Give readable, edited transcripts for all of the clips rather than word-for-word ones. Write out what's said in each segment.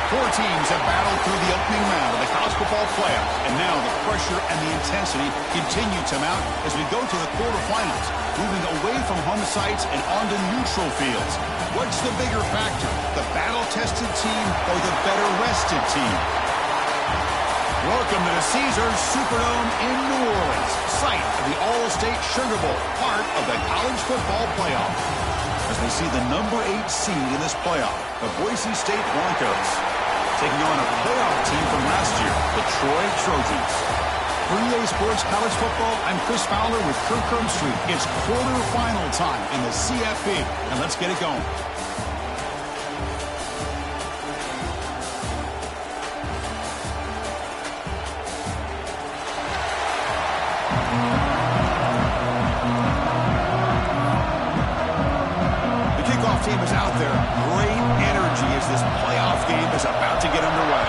Four teams have battled through the opening round of the college football playoff, and now the pressure and the intensity continue to mount as we go to the quarterfinals, moving away from home sites and onto neutral fields. What's the bigger factor, the battle-tested team or the better-rested team? Welcome to the Caesars Superdome in New Orleans, site of the All-State Sugar Bowl, part of the college football playoff. As we see the number 8 seed in this playoff, the Boise State Broncos, taking on a playoff team from last year, the Troy Trojans. For EA Sports College Football, I'm Chris Fowler with Kirk Herbstreit. It's quarterfinal time in the CFB, and let's get it going. Team is out there. Great energy as this playoff game is about to get underway.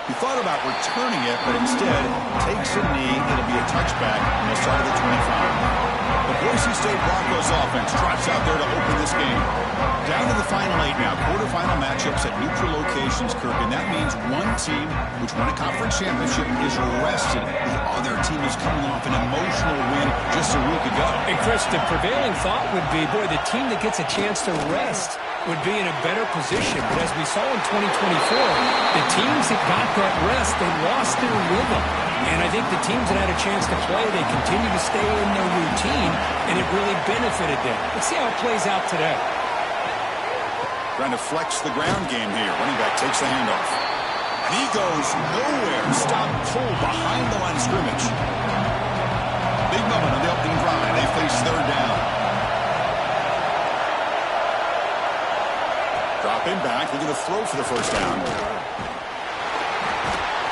He thought about returning it, but instead takes a knee. It'll be a touchback on the side of the 25. The Boise State Broncos offense trots out there to open this game. Down to the final 8 now. Quarterfinal matchups at neutral locations, Kirk, and that means one team which won a conference championship is rested. The other team is coming off an emotional win just a week ago. And Chris, the prevailing thought would be, boy, the team that gets a chance to rest would be in a better position. But as we saw in 2024, the teams that got that rest, they lost their rhythm. And I think the teams that had a chance to play, they continue to stay in their routine, and it really benefited them. Let's see how it plays out today. Trying to flex the ground game here. Running back takes the handoff. And he goes nowhere. Stop pull behind the line of scrimmage. Big moment on the opening drive. They face third down. Dropping back. They're going to throw for the first down.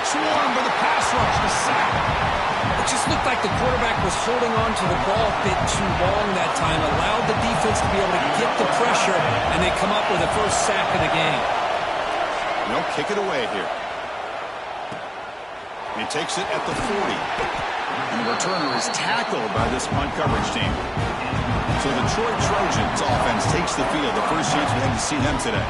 Swarm for the pass rush. The sack. It just looked like the quarterback was holding on to the ball a bit too long that time, allowed the defense to be able to get the pressure, and they come up with the first sack of the game. No, kick it away here. And he takes it at the 40. And the returner is tackled by this punt coverage team. So the Troy Trojans offense takes the field. The first chance we had to see them today.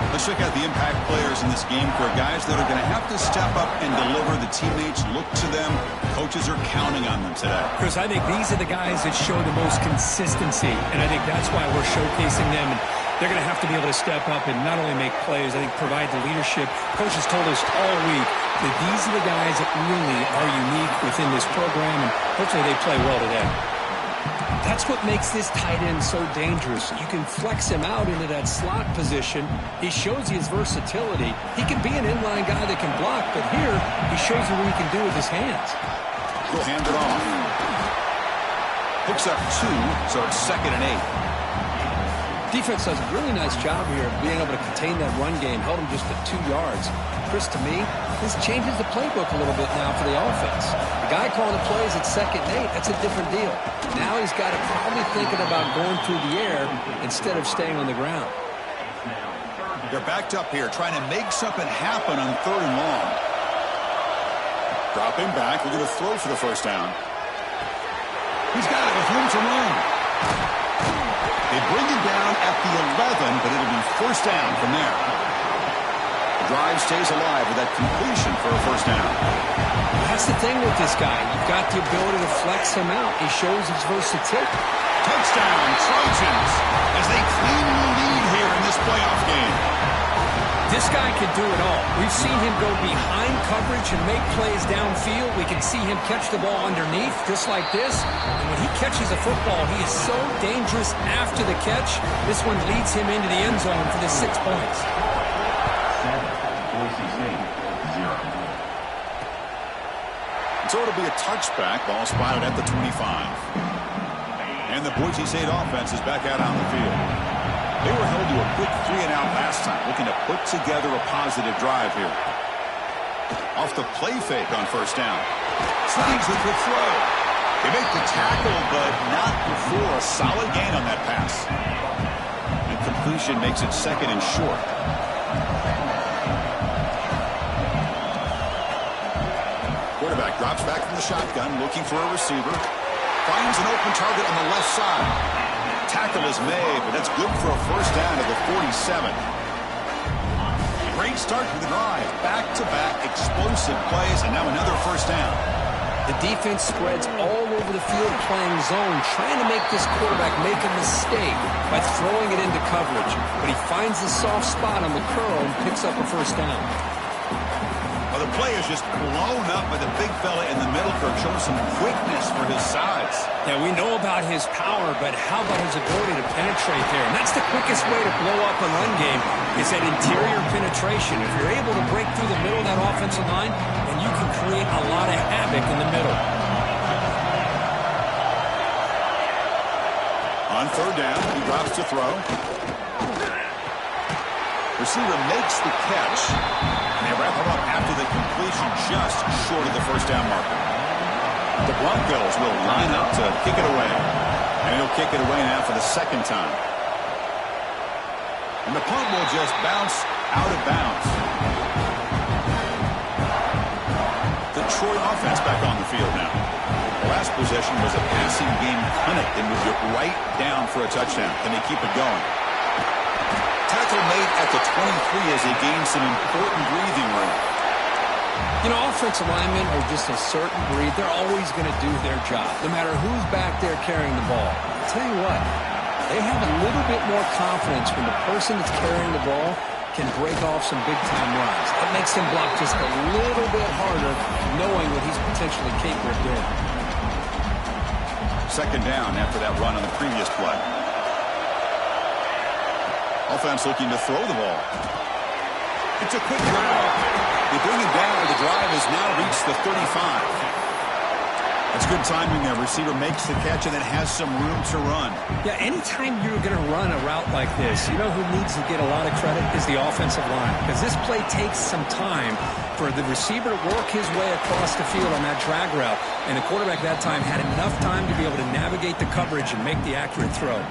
Let's check out the impact players in this game for guys that are going to have to step up and deliver. The teammates look to them. Coaches are counting on them today. Chris, I think these are the guys that show the most consistency, and I think that's why we're showcasing them. And they're going to have to be able to step up and not only make plays, I think provide the leadership. Coaches told us all week that these are the guys that really are unique within this program, and hopefully they play well today. That's what makes this tight end so dangerous. You can flex him out into that slot position. He shows you his versatility. He can be an inline guy that can block, but here he shows you what he can do with his hands. He'll hand it off. Picks up 2, so it's 2nd and 8. Defense does a really nice job here of being able to contain that run game, held him just at 2 yards. Chris, to me, this changes the playbook a little bit now for the offense. The guy calling the plays at 2nd and 8, that's a different deal. Now he's got to probably thinking about going through the air instead of staying on the ground. They're backed up here, trying to make something happen on 3rd and long. Dropping back, we're going to throw for the first down. He's got it with room to run. They bring him down at the 11, but it'll be first down from there. The drive stays alive with that completion for a first down. That's the thing with this guy. You've got the ability to flex him out. He shows his versatility. Touchdown, Trojans, as they claim the lead here in this playoff game. This guy can do it all. We've seen him go behind coverage and make plays downfield. We can see him catch the ball underneath, just like this. And when he catches a football, he is so dangerous after the catch. This one leads him into the end zone for the 6 points. So it'll be a touchback. Ball spotted at the 25. And the Boise State offense is back out on the field. They were held to a quick 3-and-out last time, looking to put together a positive drive here. Off the play fake on first down. Slides with the throw. They make the tackle, but not before a solid gain on that pass. And completion makes it 2nd and short. Quarterback drops back from the shotgun, looking for a receiver. Finds an open target on the left side. Tackle is made, but that's good for a first down at the 47. Great start to the drive. Back-to-back explosive plays, and now another first down. The defense spreads all over the field playing zone, trying to make this quarterback make a mistake by throwing it into coverage. But he finds the soft spot on the curl and picks up a first down. Well, the play is just blown up by the big fella in the middle for showing some quickness for his size. Yeah, we know about his power, but how about his ability to penetrate there? And that's the quickest way to blow up a run game is that interior penetration. If you're able to break through the middle of that offensive line, then you can create a lot of havoc in the middle. On third down, he drops to throw. Receiver makes the catch, and they wrap it up after the completion just short of the first down marker. The Broncos will line up to kick it away, and he'll kick it away now for the second time. And the punt will just bounce out of bounds. The Troy offense back on the field now. The last possession was a passing game punt and moved it right down for a touchdown. Can they keep it going? Tackle made at the 23 as they gain some important breathing room. You know, offensive linemen are just a certain breed. They're always going to do their job, no matter who's back there carrying the ball. I'll tell you what, they have a little bit more confidence when the person that's carrying the ball can break off some big-time runs. That makes him block just a little bit harder, knowing what he's potentially capable of doing. Second down after that run on the previous play. Offense looking to throw the ball. It's a quick grab. They bring it down, but the drive has now reached the 35. That's good timing there. Receiver makes the catch and then has some room to run. Yeah, anytime you're going to run a route like this, you know who needs to get a lot of credit is the offensive line. Because this play takes some time for the receiver to work his way across the field on that drag route. And the quarterback that time had enough time to be able to navigate the coverage and make the accurate throw.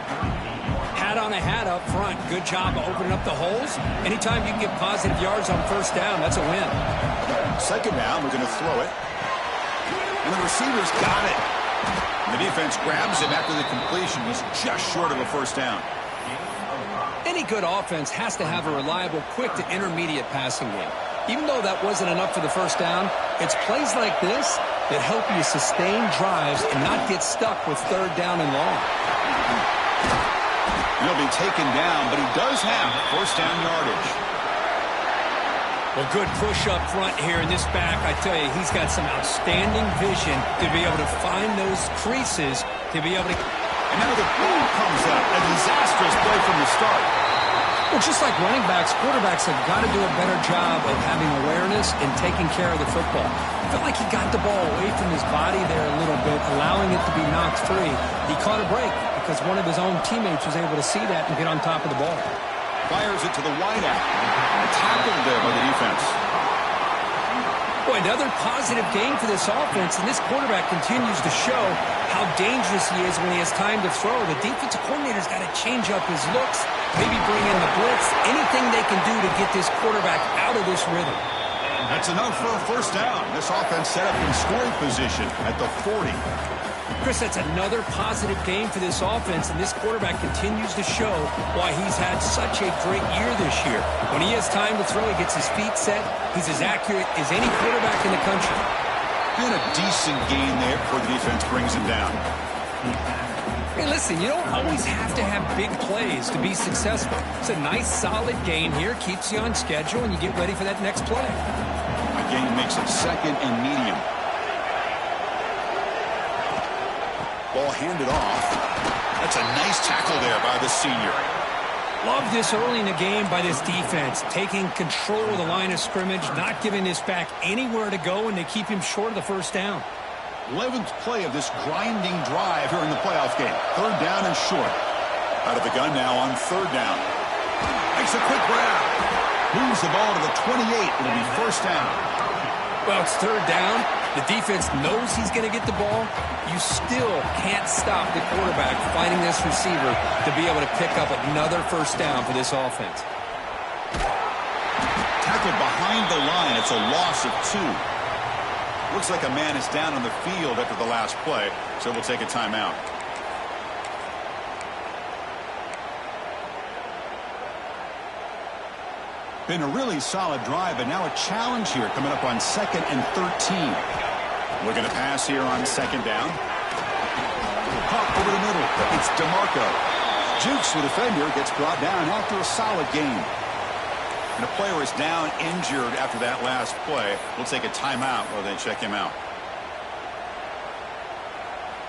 Hat on a hat up front. Good job of opening up the holes. Anytime you can get positive yards on first down, that's a win. Second down, we're going to throw it. And the receiver's got it. And the defense grabs him after the completion. He's just short of a first down. Any good offense has to have a reliable, quick to intermediate passing game. Even though that wasn't enough for the first down, it's plays like this that help you sustain drives and not get stuck with third down and long. He'll be taken down, but he does have first down yardage. Well, good push up front here in this back. I tell you, he's got some outstanding vision to be able to find those creases, to be able to... And now the ball comes up. A disastrous play from the start. Well, just like running backs, quarterbacks have got to do a better job of having awareness and taking care of the football. I felt like he got the ball away from his body there a little bit, allowing it to be knocked free. He caught a break because one of his own teammates was able to see that and get on top of the ball. Fires it to the wideout. Tackled there by the defense. Boy, another positive game for this offense, and this quarterback continues to show how dangerous he is when he has time to throw. The defensive coordinator's got to change up his looks, maybe bring in the blitz, anything they can do to get this quarterback out of this rhythm. That's enough for a first down. This offense set up in scoring position at the 40. Chris, that's another positive game for this offense, and this quarterback continues to show why he's had such a great year this year. When he has time to throw, he gets his feet set. He's as accurate as any quarterback in the country. Doing a decent gain there before the defense brings him down. Hey, listen, you don't always have to have big plays to be successful. It's a nice, solid gain here, keeps you on schedule, and you get ready for that next play. A gain makes it second and medium. Ball handed off. That's a nice tackle there by the senior. Love this early in the game by this defense, taking control of the line of scrimmage, not giving this back anywhere to go, and they keep him short of the first down. 11th play of this grinding drive here in the playoff game. Third down and short. Out of the gun now on third down. Makes a quick grab. Moves the ball to the 28. It'll be first down. Well, it's third down. The defense knows he's going to get the ball. You still can't stop the quarterback finding this receiver to be able to pick up another first down for this offense. Tackled behind the line. It's a loss of 2. Looks like a man is down on the field after the last play, so we'll take a timeout. Been a really solid drive, but now a challenge here coming up on 2nd and 13. Looking to pass here on 2nd down. Pop over the middle. It's DeMarco. Jukes the defender, gets brought down after a solid game. And a player is down injured after that last play. We'll take a timeout while they check him out.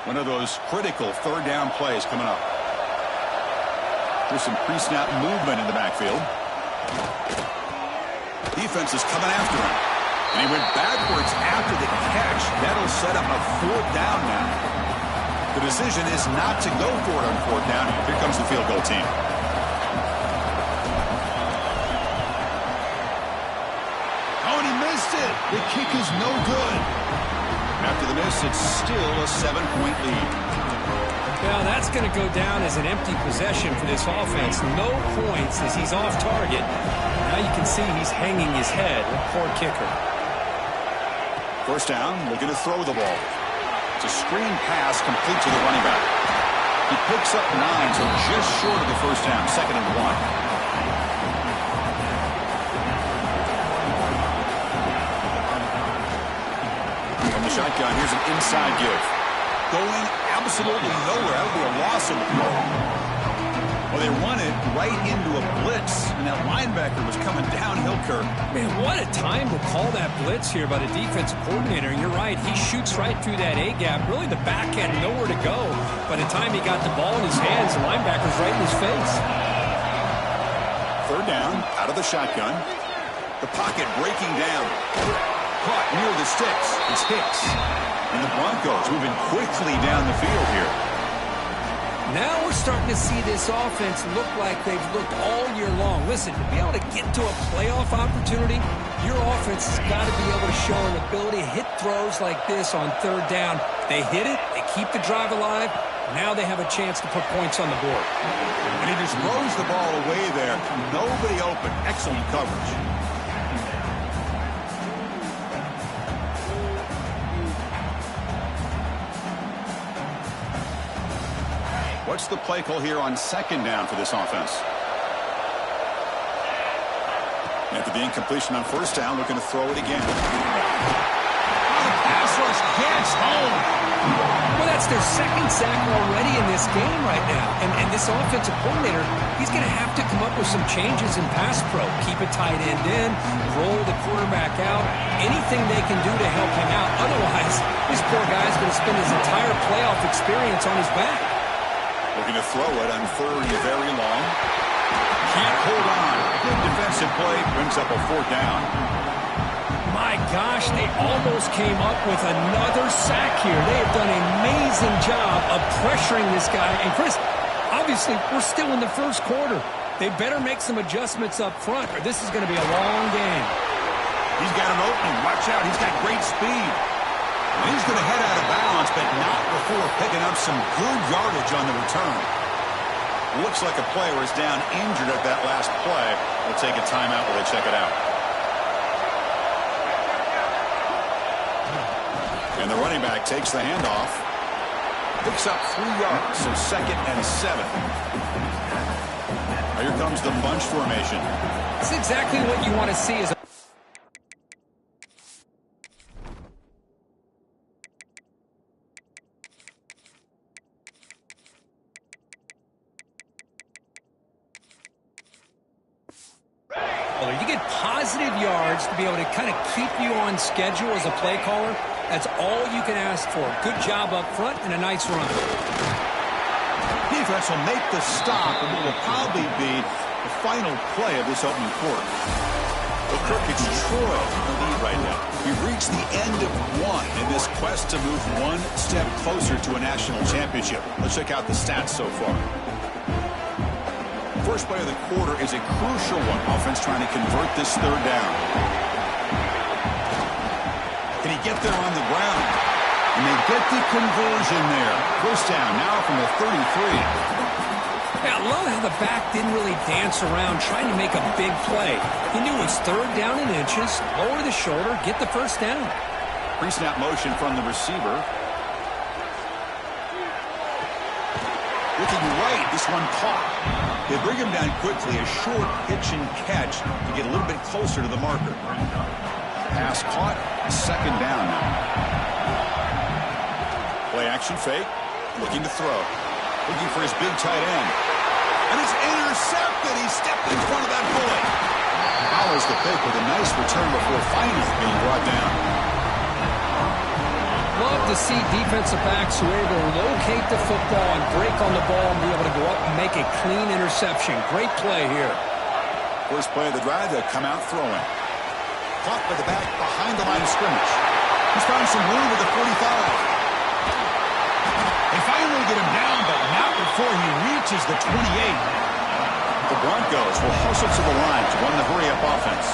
One of those critical 3rd down plays coming up. There's some pre-snap movement in the backfield. Defense is coming after him. And he went backwards after the catch. That'll set up a 4th down now. The decision is not to go for it on 4th down. Here comes the field goal team. Oh, and he missed it. The kick is no good. After the miss, it's still a 7-point lead. Well, that's going to go down as an empty possession for this offense. No points as he's off target. Now you can see he's hanging his head. Poor kicker. 1st down, looking to throw the ball. It's a screen pass complete to the running back. He picks up 9, so just short of the 1st down. 2nd and 1. From the shotgun, here's an inside give. Going absolutely nowhere. That would be a loss of the ball. Well, they run it right into a blitz, and that linebacker was coming downhill, Kirk. Man, what a time to call that blitz here by the defensive coordinator. And you're right, he shoots right through that A-gap. Really, the back had nowhere to go. By the time he got the ball in his hands, the linebacker's right in his face. 3rd down, out of the shotgun. The pocket breaking down. Caught near the sticks. It's Hicks. And the Broncos moving quickly down the field here. Now we're starting to see this offense look like they've looked all year long. Listen, to be able to get to a playoff opportunity, your offense has got to be able to show an ability to hit throws like this on 3rd down. They hit it, they keep the drive alive. Now they have a chance to put points on the board. And he just throws the ball away there. Nobody open. Excellent coverage. What's the play call here on 2nd down for this offense? After the incompletion on 1st down, looking to throw it again. Pass rush gets home. Well, that's their 2nd sack already in this game right now. And this offensive coordinator, he's going to have to come up with some changes in pass pro. Keep a tight end in, roll the quarterback out, anything they can do to help him out. Otherwise, this poor guy's going to spend his entire playoff experience on his back. Looking to throw it on 3rd and very long. Can't hold on. Good defensive play. Brings up a 4th down. My gosh, they almost came up with another sack here. They have done an amazing job of pressuring this guy. And Chris, obviously, we're still in the 1st quarter. They better make some adjustments up front or this is going to be a long game. He's got an opening. Watch out. He's got great speed. And he's going to head out of bounds, but not before picking up some good yardage on the return. Looks like a player is down injured at that last play. We'll take a timeout while they check it out. And the running back takes the handoff. Picks up 3 yards, so 2nd and 7. Here comes the bunch formation. It's exactly what you want to see as a you get positive yards to be able to kind of keep you on schedule as a play caller. That's all you can ask for. Good job up front and a nice run. Defense will make the stop, and it will probably be the final play of this opening quarter. Well, Kirk, it's Troy in the lead right now. We've reached the end of 1 in this quest to move 1 step closer to a national championship. Let's check out the stats so far. First play of the quarter is a crucial one. Offense trying to convert this 3rd down. Can he get there on the ground? And they get the conversion there. 1st down now from the 33. Yeah, I love how the back didn't really dance around trying to make a big play. He knew it was 3rd down in inches, lower the shoulder, get the 1st down. Pre-snap motion from the receiver. Looking right, this one caught. They bring him down quickly, a short pitch and catch to get a little bit closer to the marker. Pass caught, second down now. Play action fake, looking to throw. Looking for his big tight end. And it's intercepted. He stepped in front of that bullet. Follows the pick with a nice return before finally being brought down. Love to see defensive backs who are able to locate the football and break on the ball and be able to go up and make a clean interception. Great play here. First play of the drive, they'll come out throwing. Caught by the back behind the line of scrimmage. He's found some room at the 45. They finally get him down, but not before he reaches the 28. The Broncos will hustle to the line to run the hurry-up offense.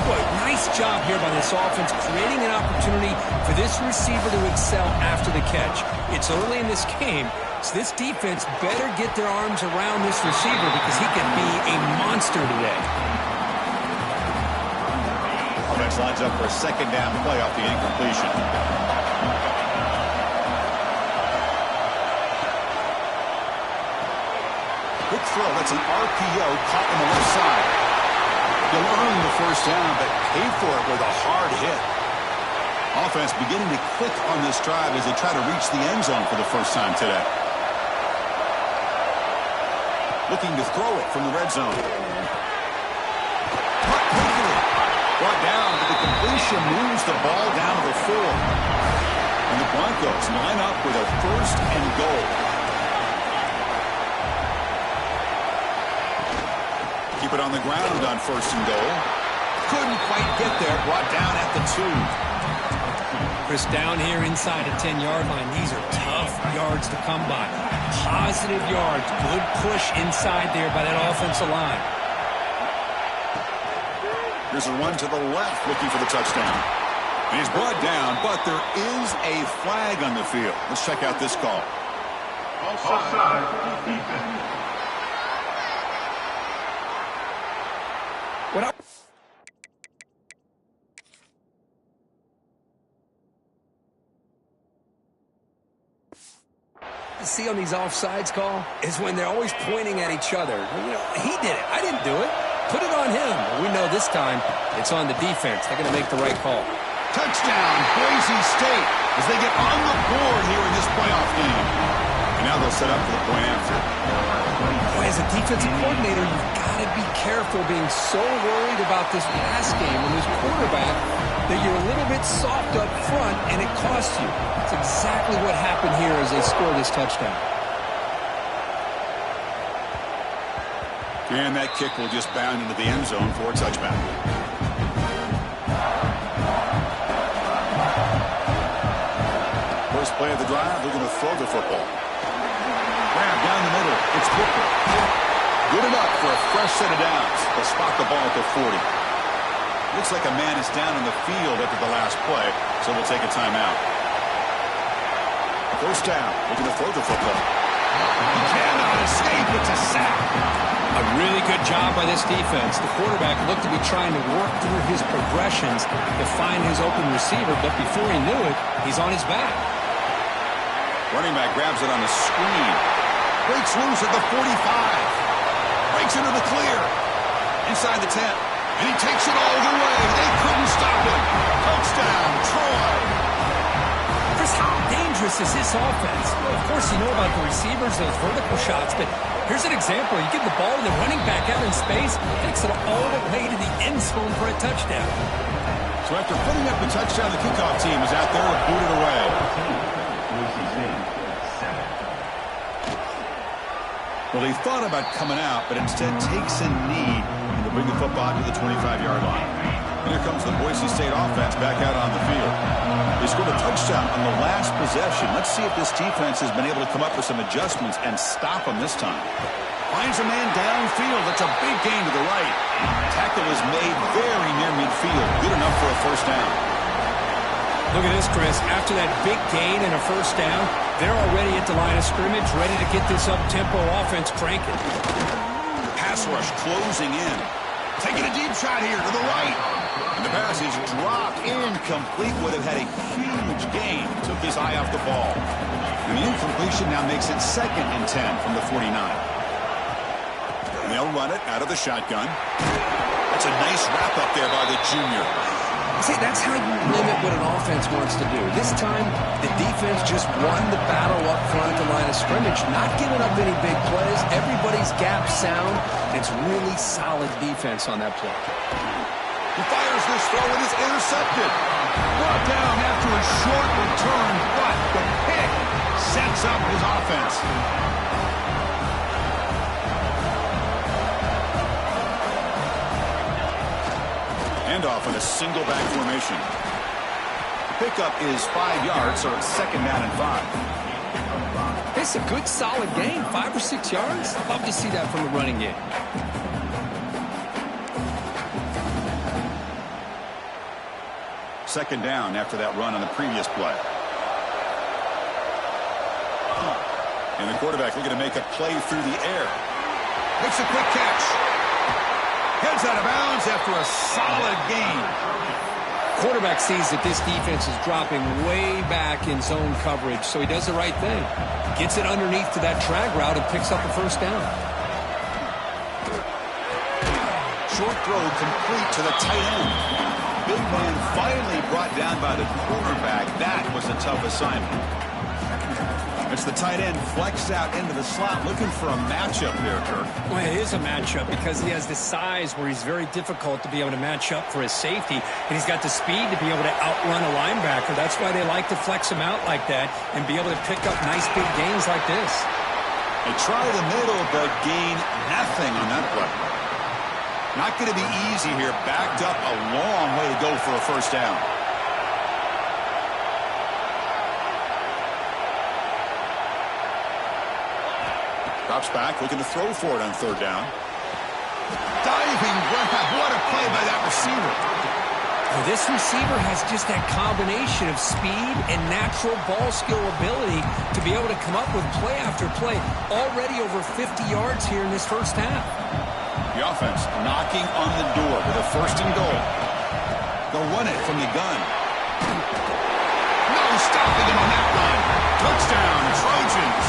Boy, nice job here by this offense, creating an opportunity for this receiver to excel after the catch. It's early in this game, so this defense better get their arms around this receiver because he can be a monster today. Offense lines up for a second down play off the incompletion. Quick throw, that's an RPO caught on the left side. He'll earn the first down, but pay for it with a hard hit. Offense beginning to click on this drive as they try to reach the end zone for the first time today. Looking to throw it from the red zone. Brought down, but the completion moves the ball down to the 4. And the Broncos line up with a first and goal. Keep it on the ground on first and goal. Couldn't quite get there. Brought down at the 2. Chris, down here inside the 10-yard line. These are tough yards to come by. Positive yards. Good push inside there by that offensive line. Here's a run to the left looking for the touchdown. And he's brought down, but there is a flag on the field. Let's check out this call. Offside defense. What up? See on these offsides call is when they're always pointing at each other. You know, he did it. I didn't do it. Put it on him. We know this time it's on the defense. They're going to make the right call. Touchdown, Boise State, as they get on the board here in this playoff game. And now they'll set up for the point after. Boy, as a defensive coordinator, you've got to be careful being so worried about this pass game and this quarterback that you're a little bit soft up front and it costs you. It's exactly what happened here as they score this touchdown. And that kick will just bound into the end zone for a touchback. First play of the drive, they're going to throw the football. Grab down the middle. It's Booker. Good enough for a fresh set of downs. They'll spot the ball at the 40. Looks like a man is down on the field after the last play, so we'll take a timeout. First down, looking to throw the football. He cannot escape. It's a sack. A really good job by this defense. The quarterback looked to be trying to work through his progressions to find his open receiver, but before he knew it, he's on his back. Running back grabs it on the screen. Breaks loose at the 45. Breaks into the clear. Inside the 10. And he takes it all the way. They couldn't stop him. Touchdown, Troy. Chris, how dangerous is this offense? Well, of course, you know about the receivers, those vertical shots, but here's an example. You give the ball to the running back out in space, takes it all the way to the end zone for a touchdown. So after putting up the touchdown, the kickoff team is out there to boot it away. Well, he thought about coming out, but instead takes a knee to bring the football to the 25-yard line. And here comes the Boise State offense back out on the field. They scored a touchdown on the last possession. Let's see if this defense has been able to come up with some adjustments and stop them this time. Finds a man downfield. That's a big gain to the right. Tackle is made very near midfield. Good enough for a first down. Look at this, Chris. After that big gain and a first down, they're already at the line of scrimmage, ready to get this up-tempo offense cranking. Pass rush closing in. Taking a deep shot here to the right. And the pass is dropped incomplete. Would have had a huge gain. Took his eye off the ball. And the incompletion now makes it 2nd and 10 from the 49. And they'll run it out of the shotgun. That's a nice wrap up there by the junior. See, that's how you limit what an offense wants to do. This time, the defense just won the battle up front at the line of scrimmage, not giving up any big plays. Everybody's gap sound. It's really solid defense on that play. He fires this throw and is intercepted. Brought down after a short return, but the pick sets up his offense. Handoff in a single back formation. The pickup is 5 yards, so it's 2nd down and 5. It's a good, solid gain. 5 or 6 yards. Love to see that from the running game. Second down after that run on the previous play. And the quarterback looking to make a play through the air. Makes a quick catch. Heads out of bounds after a solid gain. Quarterback sees that this defense is dropping way back in zone coverage, so he does the right thing. Gets it underneath to that drag route and picks up the first down. Short throw complete to the tight end. Big man finally brought down by the cornerback. That was a tough assignment. It's the tight end flexed out into the slot, looking for a matchup here, Kirk. Well, it is a matchup because he has the size where he's very difficult to be able to match up for his safety, and he's got the speed to be able to outrun a linebacker. That's why they like to flex him out like that and be able to pick up nice big gains like this. They try the middle, but gain nothing on that play. Not going to be easy here. Backed up a long way to go for a first down. Drops back, looking to throw for it on 3rd down. Diving grab. What a play by that receiver. Well, this receiver has just that combination of speed and natural ball skill ability to be able to come up with play after play. Already over 50 yards here in this first half. The offense knocking on the door with a 1st and goal. They'll run it from the gun. No stopping him on that run. Touchdown, Trojans.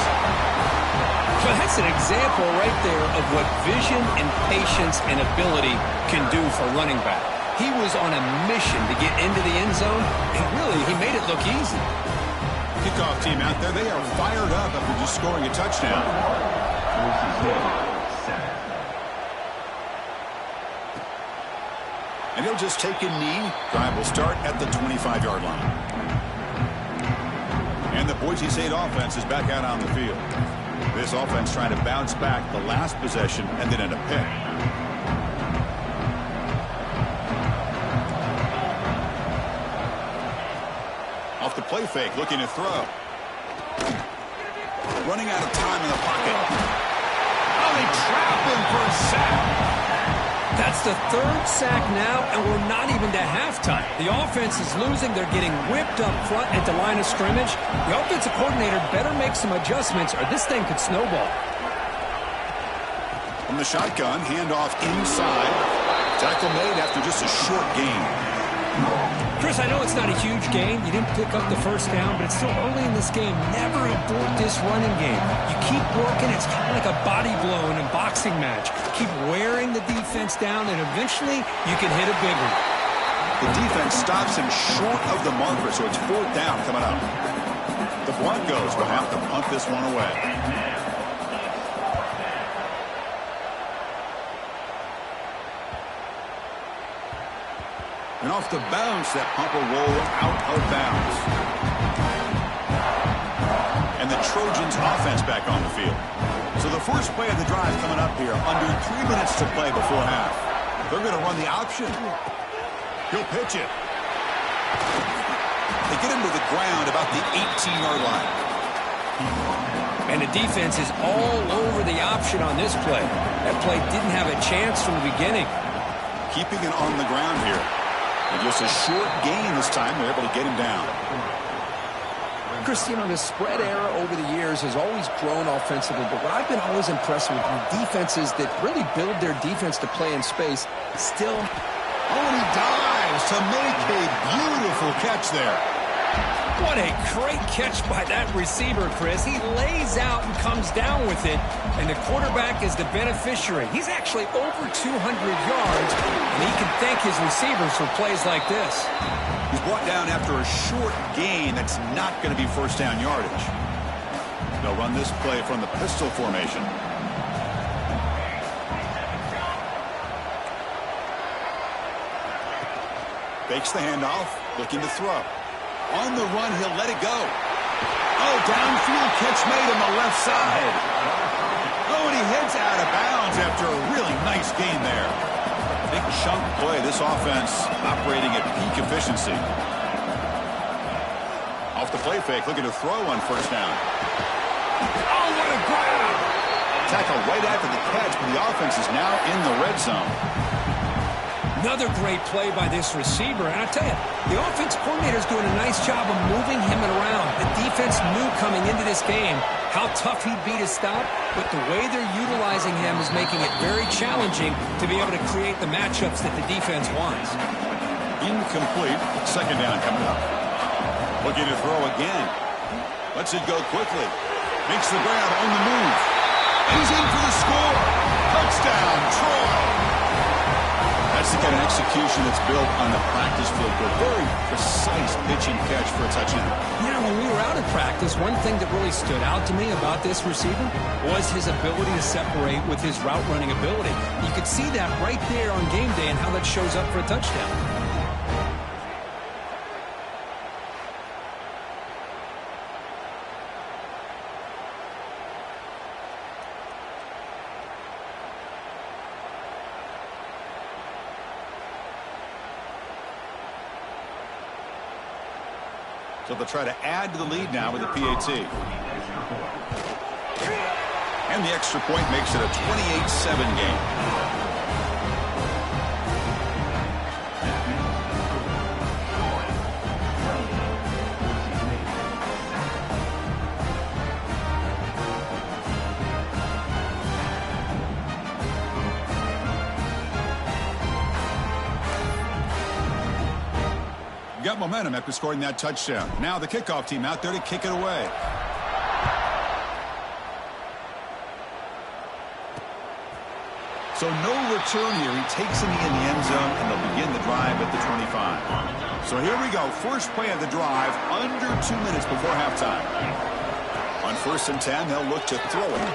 Well, that's an example right there of what vision and patience and ability can do for running back. He was on a mission to get into the end zone, and really, he made it look easy. Kickoff team out there, they are fired up after just scoring a touchdown. And he'll just take a knee. Drive will start at the 25-yard line. And the Boise State offense is back out on the field. This offense trying to bounce back the last possession and then in a pick. Off the play fake, looking to throw. Running out of time in the pocket. Oh, they trap him for a sack. That's the 3rd sack now, and we're not even to halftime. The offense is losing. They're getting whipped up front at the line of scrimmage. The offensive coordinator better make some adjustments, or this thing could snowball. From the shotgun, handoff inside. Tackle made after just a short gain. Chris, I know it's not a huge gain. You didn't pick up the first down, but it's still early in this game. Never abort this running game. You keep working. It's kind of like a body blow in a boxing match. Keep wearing the defense down, and eventually you can hit a big one. The defense stops him short of the marker, so it's 4th down coming up. The Broncos will have to punt this one away. And off the bounce, that punt will roll out of bounds. And the Trojans offense back on the field. So the first play of the drive coming up here, under 3 minutes to play before half. They're going to run the option. He'll pitch it. They get him to the ground about the 18-yard line. And the defense is all over the option on this play. That play didn't have a chance from the beginning. Keeping it on the ground here. And just a short gain this time, they're able to get him down. Chris, you know, the spread era over the years has always grown offensively, but what I've been always impressed with defenses that really build their defense to play in space still. Oh, and he dives to make a beautiful catch there. What a great catch by that receiver, Chris. He lays out and comes down with it, and the quarterback is the beneficiary. He's actually over 200 yards, and he can thank his receivers for plays like this. He's brought down after a short gain that's not going to be first down yardage. They'll run this play from the pistol formation. Fakes the handoff, looking to throw. On the run, he'll let it go. Oh, downfield catch made on the left side. Oh, and he heads out of bounds after a really nice gain there. Big chunk play. This offense operating at peak efficiency. Off the play fake, looking to throw on first down. Oh, what a grab! Tackle right after the catch, but the offense is now in the red zone. Another great play by this receiver. And I tell you, the offense coordinator is doing a nice job of moving him around. The defense knew coming into this game how tough he'd be to stop, but the way they're utilizing him is making it very challenging to be able to create the matchups that the defense wants. Incomplete. Second down coming up. Looking to throw again. Lets it go quickly. Makes the grab on the move. He's in for the score. Touchdown, Troy. That's the kind of execution that's built on the practice field. A very precise pitching catch for a touchdown. Yeah, when we were out at practice, one thing that really stood out to me about this receiver was his ability to separate with his route running ability. You could see that right there on game day and how that shows up for a touchdown. So they'll try to add to the lead now with the PAT. And the extra point makes it a 28-7 game. Got momentum after scoring that touchdown. Now the kickoff team out there to kick it away. So no return here. He takes it in the end zone, and they'll begin the drive at the 25. So here we go. First play of the drive, under 2 minutes before halftime. On 1st and 10, they'll look to throw it.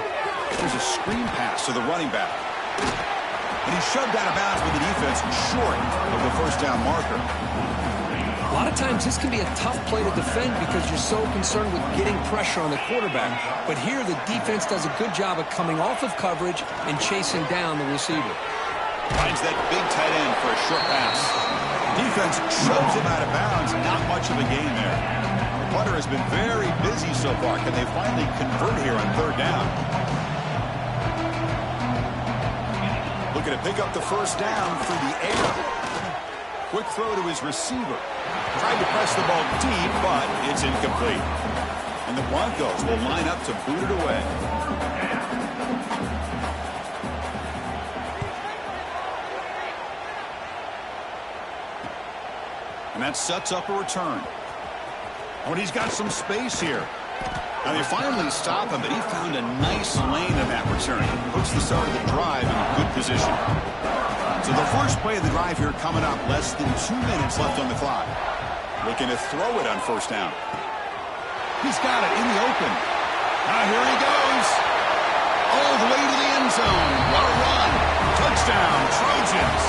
There's a screen pass to the running back. And he's shoved out of bounds with the defense short of the first down marker. A lot of times this can be a tough play to defend because you're so concerned with getting pressure on the quarterback. But here the defense does a good job of coming off of coverage and chasing down the receiver. Finds that big tight end for a short pass. Defense shoves him out of bounds. Not much of a gain there. The punter has been very busy so far. Can they finally convert here on third down? Looking to pick up the first down through the air. Quick throw to his receiver. Tried to press the ball deep, but it's incomplete. And the Broncos will line up to boot it away. And that sets up a return. Oh, and he's got some space here. Now they finally stop him, but he found a nice lane in that return. Puts the start of the drive in a good position. So the first play of the drive here coming up. Less than 2 minutes left on the clock. Looking to throw it on first down. He's got it in the open. Now here he goes. All the way to the end zone. What a run. Touchdown, Trojans.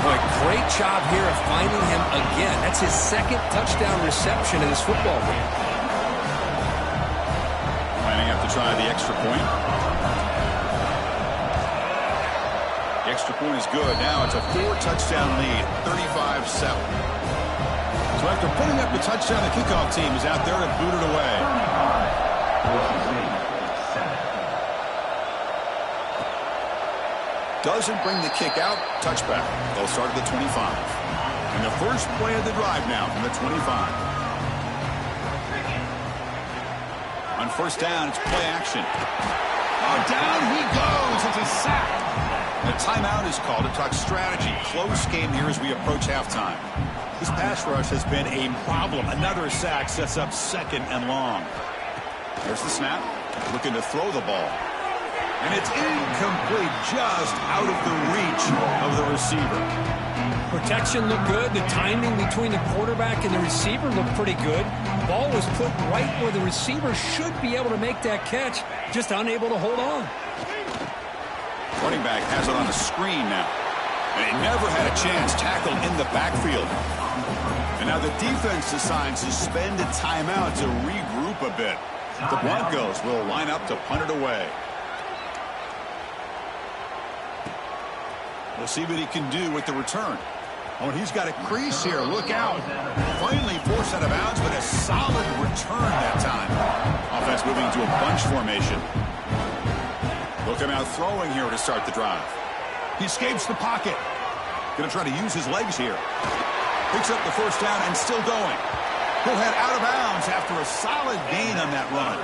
Boy, great job here of finding him again. That's his second touchdown reception in this football game. Lining up to try the extra point. The extra point is good. Now it's a 4-touchdown lead, 35-7. So after putting up the touchdown, the kickoff team is out there to boot it away. Doesn't bring the kick out. Touchback. They'll start at the 25. And the first play of the drive now from the 25. first down. It's play action. Oh, down he goes. It's a sack. A timeout is called to talk strategy. Close game here as we approach halftime. This pass rush has been a problem. Another sack sets up second and long. There's the snap. Looking to throw the ball. And it's incomplete, just out of the reach of the receiver. Protection looked good. The timing between the quarterback and the receiver looked pretty good. The ball was put right where the receiver should be able to make that catch, just unable to hold on. Running back has it on a screen now. And he never had a chance, tackled in the backfield. And now the defense decides to spend a timeout to regroup a bit. The Broncos will line up to punt it away. We'll see what he can do with the return. Oh, and he's got a crease here. Look out. Finally forced out of bounds, but a solid return that time. Offense moving to a bunch formation. Look him out throwing here to start the drive. He escapes the pocket. Going to try to use his legs here. Picks up the first down and still going. He'll head out of bounds after a solid gain on that run.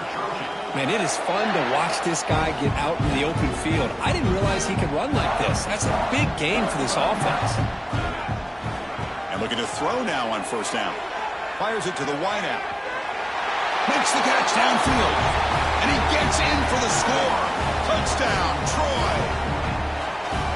Man, it is fun to watch this guy get out in the open field. I didn't realize he could run like this. That's a big gain for this offense. And looking to throw now on first down. Fires it to the wideout. Makes the catch downfield. And he gets in for the score. Touchdown, Troy.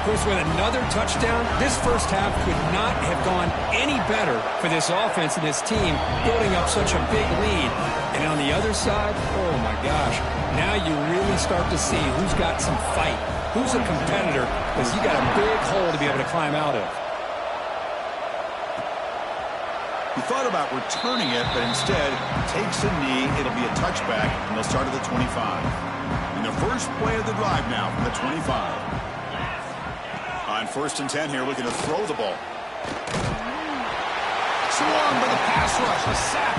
Of course, with another touchdown, this first half could not have gone any better for this offense and this team, building up such a big lead. And on the other side, oh my gosh, now you really start to see who's got some fight, who's a competitor, because you got a big hole to be able to climb out of. He thought about returning it, but instead takes a knee. It'll be a touchback, and they'll start at the 25. In the first play of the drive now from the 25. On 1st and 10 here, looking to throw the ball. Swarmed by the pass rush, a sack.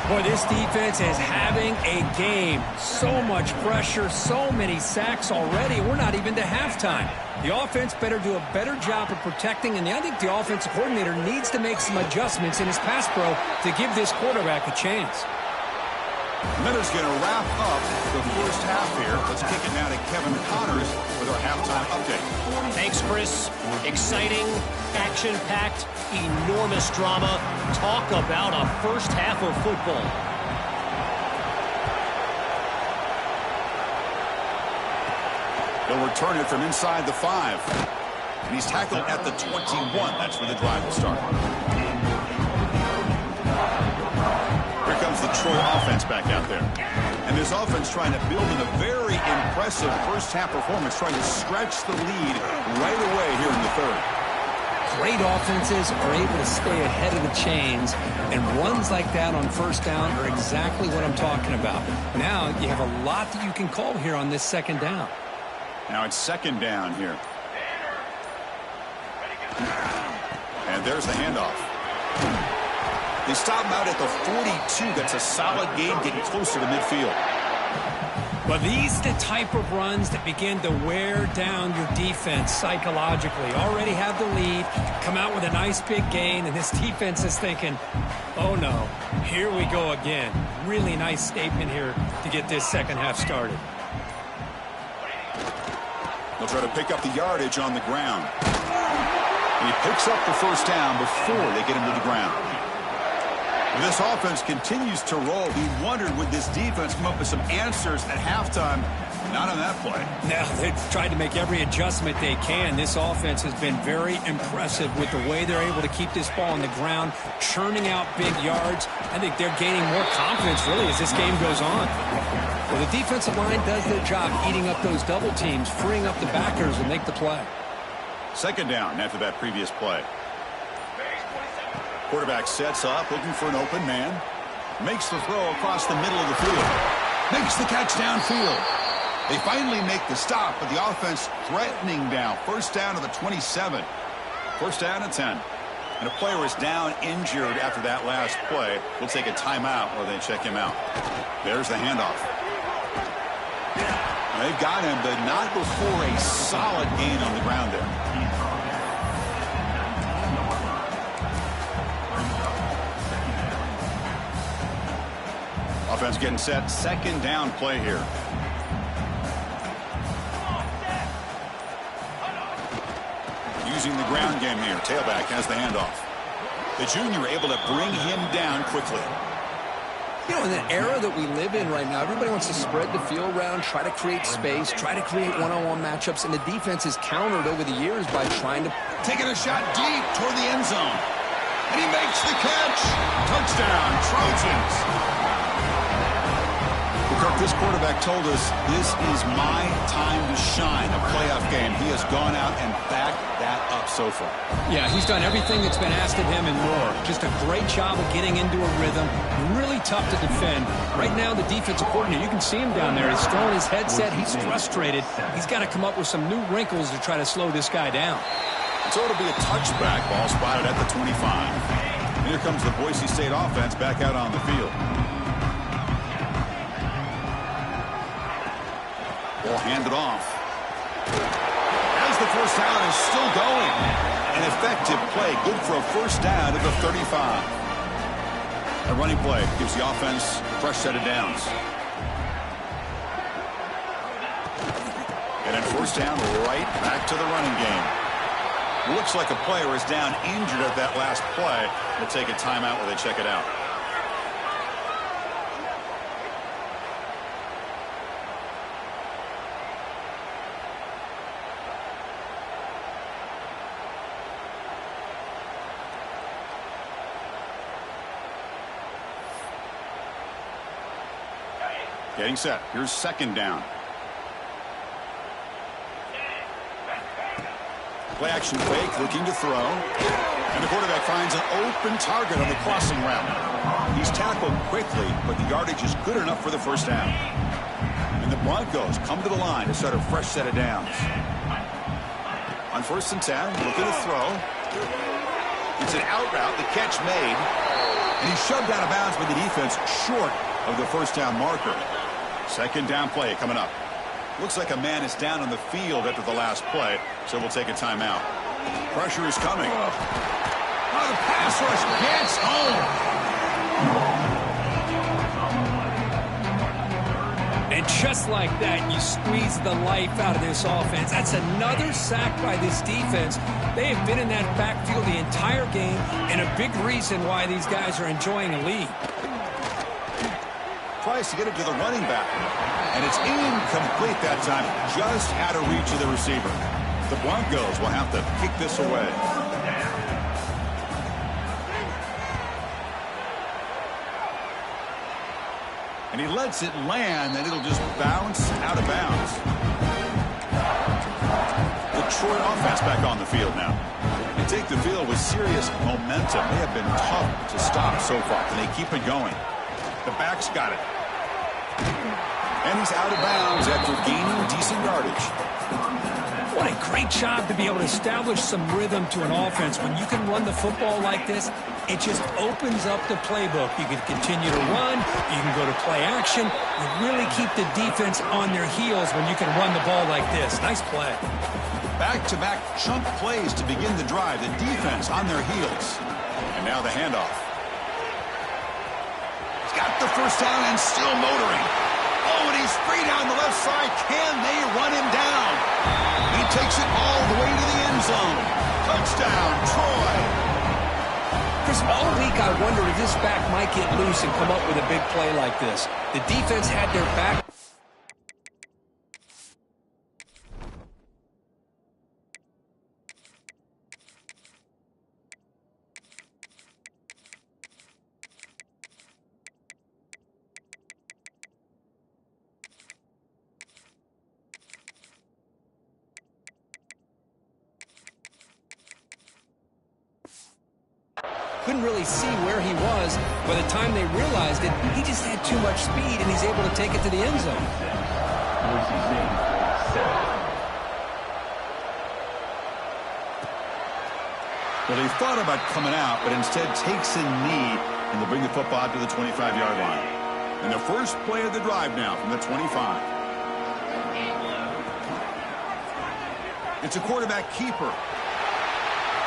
Boy, this defense is having a game. So much pressure, so many sacks already. We're not even to halftime. The offense better do a better job of protecting, and I think the offensive coordinator needs to make some adjustments in his pass pro to give this quarterback a chance. And that is going to wrap up the first half here. Let's kick it now to Kevin Connors with our halftime update. Thanks, Chris. Exciting, action-packed, enormous drama. Talk about a first half of football. They'll return it from inside the 5. And he's tackled at the 21. That's where the drive will start. Here comes the Troy offense back out there. And this offense trying to build in a very impressive first half performance, trying to stretch the lead right away here in the third. Great offenses are able to stay ahead of the chains, and runs like that on first down are exactly what I'm talking about. Now you have a lot that you can call here on this second down. Now it's second down here. And there's the handoff. They stop him out at the 42. That's a solid gain, getting closer to midfield. But these are the type of runs that begin to wear down your defense psychologically. Already have the lead, come out with a nice big gain, and this defense is thinking, oh no, here we go again. Really nice statement here to get this second half started. They'll try to pick up the yardage on the ground. And he picks up the first down before they get him to the ground. This offense continues to roll. We wondered, would this defense come up with some answers at halftime? Not on that play. Now, they've tried to make every adjustment they can. This offense has been very impressive with the way they're able to keep this ball on the ground, churning out big yards. I think they're gaining more confidence, really, as this game goes on. Well, the defensive line does their job eating up those double teams, freeing up the backers and make the play. Second down after that previous play. Quarterback sets up, looking for an open man. Makes the throw across the middle of the field. Makes the catch downfield. They finally make the stop, but the offense threatening down. First down to the 27. First down and 10. And a player is down injured after that last play. We'll take a timeout while they check him out. There's the handoff. They've got him, but not before a solid gain on the ground there. defense getting set. Second down play here. Using the ground game here. Tailback has the handoff. The junior able to bring him down quickly. You know, in the era that we live in right now, everybody wants to spread the field around, try to create space, try to create one-on-one matchups, and the defense is countered over the years by trying to... Taking a shot deep toward the end zone. And he makes the catch. Touchdown, Trojans. Kirk, this quarterback told us this is my time to shine, a playoff game. He has gone out and backed that up so far. Yeah, he's done everything that's been asked of him and more. Just a great job of getting into a rhythm. Really tough to defend. Right now, the defensive coordinator, you can see him down there. He's throwing his headset. He's frustrated. He's got to come up with some new wrinkles to try to slow this guy down. So it'll be a touchback. Ball spotted at the 25. And here comes the Boise State offense back out on the field. Ball handed off. As the first down is still going. An effective play. Good for a first down at the 35. A running play gives the offense a fresh set of downs. And then first down right back to the running game. Looks like a player is down injured at that last play. We'll take a timeout while they check it out. Getting set. Here's second down. Play action fake, looking to throw. And the quarterback finds an open target on the crossing route. He's tackled quickly, but the yardage is good enough for the first down. And the Broncos come to the line to start a fresh set of downs. On 1st and 10, looking to throw. It's an out route, the catch made. And he's shoved out of bounds by the defense short of the first down marker. Second down play coming up. Looks like a man is down on the field after the last play, so we'll take a timeout. Pressure is coming. Oh, the pass rush gets home. And just like that, you squeeze the life out of this offense. That's another sack by this defense. They have been in that backfield the entire game, and a big reason why these guys are enjoying a lead. Tries to get it to the running back. And it's incomplete that time. Just out of reach of the receiver. The Broncos will have to kick this away. And he lets it land, and it'll just bounce out of bounds. The Troy offense back on the field now. They take the field with serious momentum. They have been tough to stop so far, and they keep it going. The back's got it. And he's out of bounds after gaining decent yardage. What a great job to be able to establish some rhythm to an offense. When you can run the football like this, it just opens up the playbook. You can continue to run. You can go to play action. You really keep the defense on their heels when you can run the ball like this. Nice play. Back-to-back chunk plays to begin the drive. The defense on their heels. And now the handoff. He's got the first down and still motoring. Oh, and he's free down the left side. Can they run him down? He takes it all the way to the end zone. Touchdown, Troy. Chris, all week I wondered if this back might get loose and come up with a big play like this. The defense had their back. Couldn't really see where he was. By the time they realized it, he just had too much speed, and he's able to take it to the end zone. Well, he thought about coming out, but instead takes a knee, and they'll bring the football out to the 25-yard line. And the first play of the drive now from the 25. It's a quarterback keeper.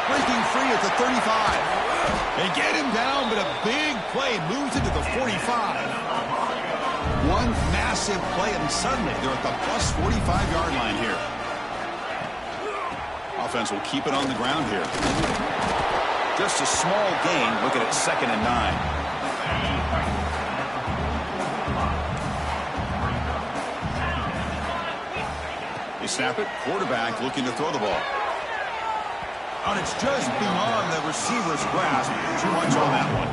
Breaking free at the 35. They get him down, but a big play moves into the 45. impressive play, and suddenly they're at the plus 45-yard line here. Offense will keep it on the ground here. Just a small gain. Looking at 2nd and 9. They snap it. Quarterback looking to throw the ball. And it's just beyond the receiver's grasp. Too much on that one.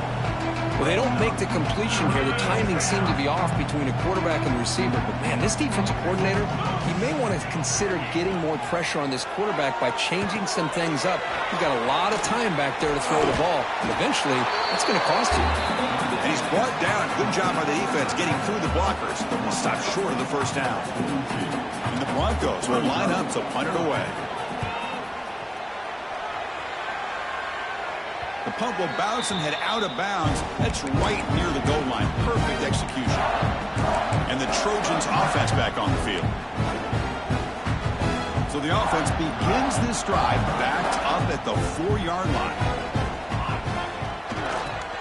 Well, they don't make the completion here. The timing seemed to be off between a quarterback and the receiver. But, man, this defensive coordinator, he may want to consider getting more pressure on this quarterback by changing some things up. He's got a lot of time back there to throw the ball. And eventually, that's going to cost you. And he's brought down. Good job by the defense getting through the blockers. He stopped short of the first down. And the Broncos will line up to punt it away. The punt will bounce and head out of bounds. That's right near the goal line. Perfect execution. And the Trojans' offense back on the field. So the offense begins this drive backed up at the 4-yard line.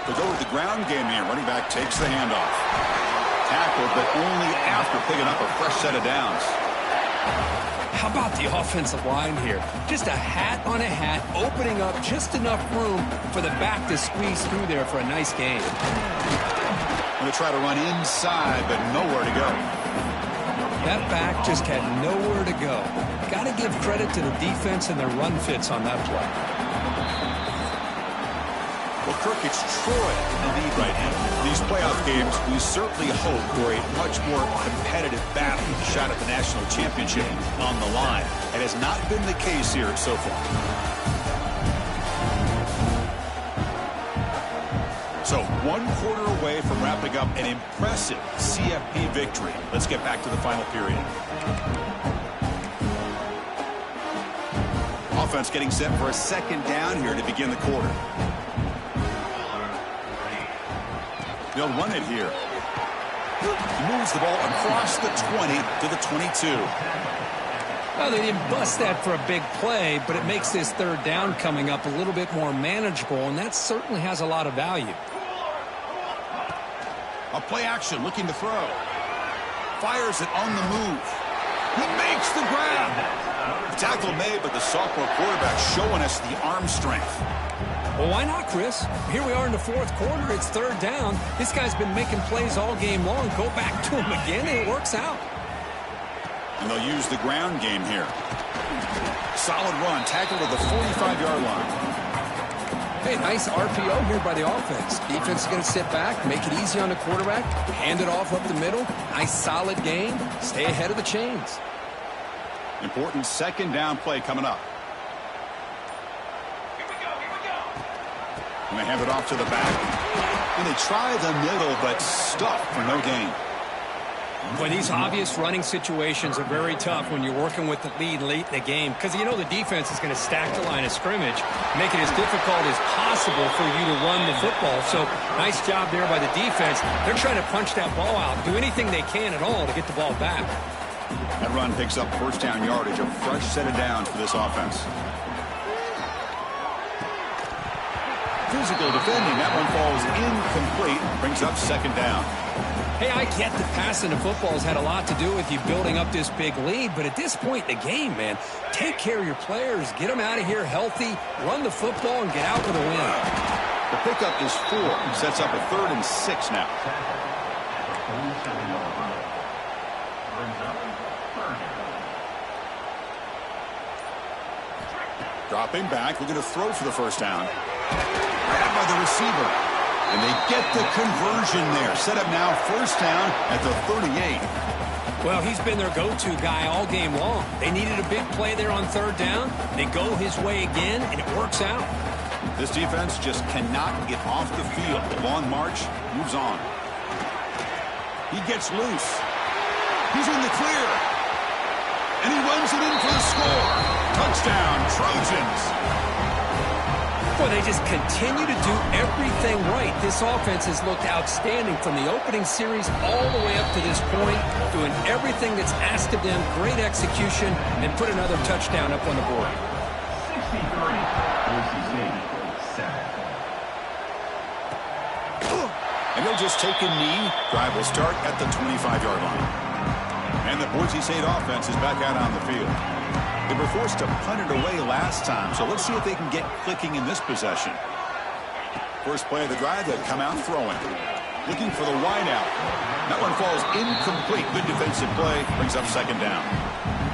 They'll go with the ground game here. Running back takes the handoff. Tackled, but only after picking up a fresh set of downs. How about the offensive line here? Just a hat on a hat, opening up just enough room for the back to squeeze through there for a nice gain. Going to try to run inside, but nowhere to go. That back just had nowhere to go. Got to give credit to the defense and their run fits on that play. Well, Kirk, it's Troy in the lead right now. These playoff games, we certainly hope for a much more competitive battle, shot at the national championship on the line. It has not been the case here so far. So 1 quarter away from wrapping up an impressive CFB victory. Let's get back to the final period. Offense getting set for a 2nd down here to begin the quarter. They'll run it here. He moves the ball across the 20 to the 22. Well, they didn't bust that for a big play, but it makes this 3rd down coming up a little bit more manageable, and that certainly has a lot of value. A play action looking to throw. Fires it on the move. He makes the grab. Tackle made, but the sophomore quarterback showing us the arm strength. Well, why not, Chris? Here we are in the 4th quarter. It's 3rd down. This guy's been making plays all game long. Go back to him again, and it works out. And they'll use the ground game here. Solid run. Tackle to the 45-yard line. Hey, nice RPO here by the offense. Defense is going to sit back, make it easy on the quarterback, hand it off up the middle. Nice, solid game. Stay ahead of the chains. Important 2nd down play coming up. And they hand it off to the back. And they try the middle, but stuck for no gain. Well, these obvious running situations are very tough when you're working with the lead late in the game, because you know the defense is going to stack the line of scrimmage, make it as difficult as possible for you to run the football. So nice job there by the defense. They're trying to punch that ball out, do anything they can at all to get the ball back. That run picks up 1st down yardage, a fresh set of downs for this offense. Physical defending. That one falls incomplete. Brings up 2nd down. Hey, I get that passing the football has had a lot to do with you building up this big lead, but at this point in the game, man, take care of your players. Get them out of here healthy, run the football, and get out with a win. The pickup is 4. Sets up a 3rd and 6 now. Dropping back, looking to throw for the 1st down. Grabbed by the receiver. And they get the conversion there. Set up now 1st down at the 38. Well, he's been their go-to guy all game long. They needed a big play there on 3rd down. They go his way again, and it works out. This defense just cannot get off the field. The long march moves on. He gets loose. He's in the clear. And he runs it in for the score. Touchdown, Trojans. Boy, they just continue to do everything right. This offense has looked outstanding from the opening series all the way up to this point, doing everything that's asked of them, great execution, and put another touchdown up on the board. 63, Boise State, 7. And He'll just take a knee. Drive will start at the 25-yard line. And the Boise State offense is back out on the field. They were forced to punt it away last time, so let's see if they can get clicking in this possession. First play of the drive, they'll come out throwing. Looking for the wideout. That one falls incomplete. Good defensive play. Brings up second down.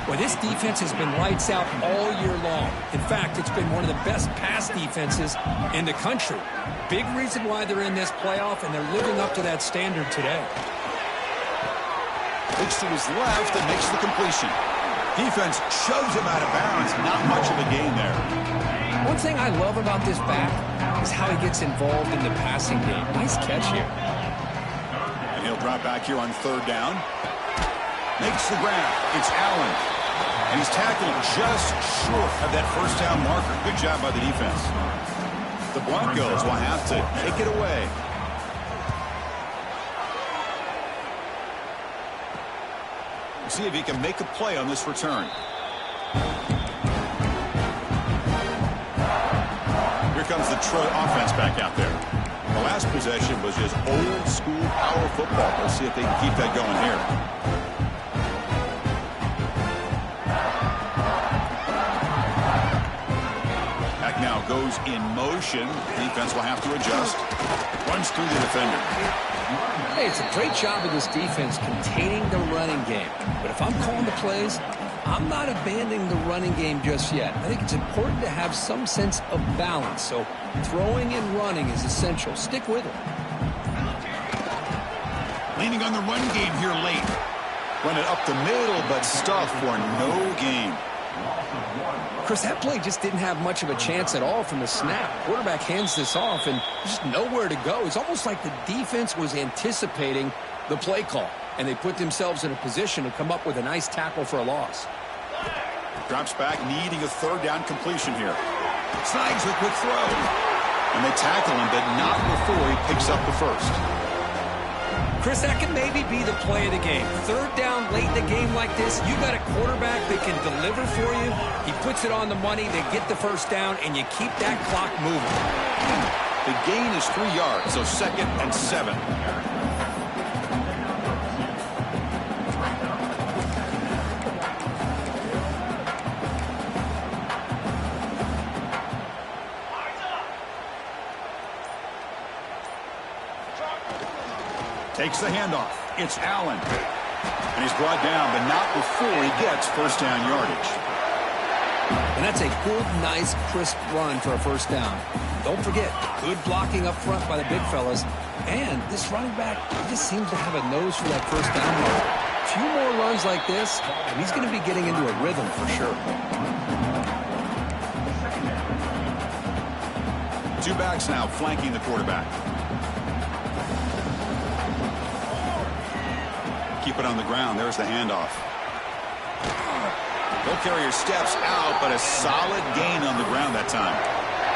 Well, this defense has been lights out all year long. In fact, it's been one of the best pass defenses in the country. Big reason why they're in this playoff, and they're living up to that standard today. Looks to his left and makes the completion. Defense shoves him out of bounds. Not much of a gain there. One thing I love about this back is how he gets involved in the passing game. Nice catch here. And he'll drop back here on third down. Makes the grab. It's Allen. And he's tackled just short of that first down marker. Good job by the defense. The Broncos will have to kick it away. We'll see if he can make a play on this return. Here comes the Troy offense back out there. The last possession was just old school power football. Let's see if they can keep that going here. Now goes in motion. Defense will have to adjust. Runs through the defender. Hey, it's a great job of this defense containing the running game. But if I'm calling the plays, I'm not abandoning the running game just yet. I think it's important to have some sense of balance. So throwing and running is essential. Stick with it. Leaning on the run game here late. Run it up the middle, but stuff for no gain. Chris, that play just didn't have much of a chance at all from the snap. Quarterback hands this off and just nowhere to go. It's almost like the defense was anticipating the play call, and they put themselves in a position to come up with a nice tackle for a loss. Drops back, needing a third down completion here. Snags a quick throw. And they tackle him, but not before he picks up the first. Chris, that can maybe be the play of the game. Third down late in the game like this, you got a quarterback that can deliver for you. He puts it on the money, they get the first down, and you keep that clock moving. The gain is 3 yards, so 2nd and 7. Takes the handoff. It's Allen. And he's brought down, but not before he gets first down yardage. And that's a good, nice, crisp run for a first down. Don't forget, good blocking up front by the big fellas. And this running back just seems to have a nose for that first down mark. A few more runs like this, and he's going to be getting into a rhythm for sure. 2 backs now flanking the quarterback. Keep it on the ground. There's the handoff. Ball carrier steps out, but a solid gain on the ground that time.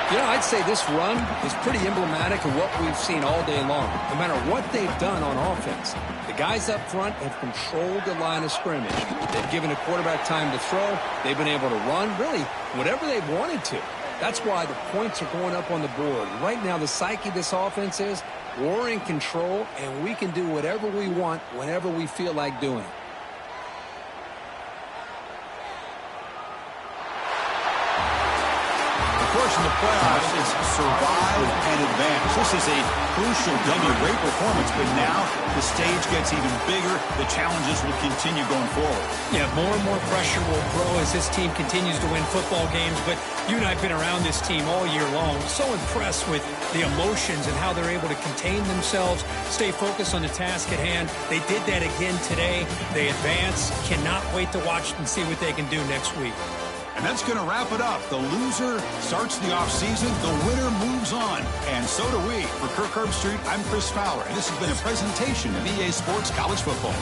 You know, I'd say this run is pretty emblematic of what we've seen all day long. No matter what they've done on offense, the guys up front have controlled the line of scrimmage. They've given a quarterback time to throw. They've been able to run, really, whatever they've wanted to. That's why the points are going up on the board. Right now, the psyche of this offense is we're in control, and we can do whatever we want whenever we feel like doing it. Of course, in the playoffs, it's survive and advance. This is a crucial game, a great performance, but now the stage gets even bigger. The challenges will continue going forward. Yeah, more and more pressure will grow as this team continues to win football games, but you and I have been around this team all year long. So impressed with the emotions and how they're able to contain themselves, stay focused on the task at hand. They did that again today. They advance. Cannot wait to watch and see what they can do next week. And that's going to wrap it up. The loser starts the offseason. The winner moves on. And so do we. For Kirk Herbstreit, I'm Chris Fowler. And this has been a presentation of EA Sports College Football.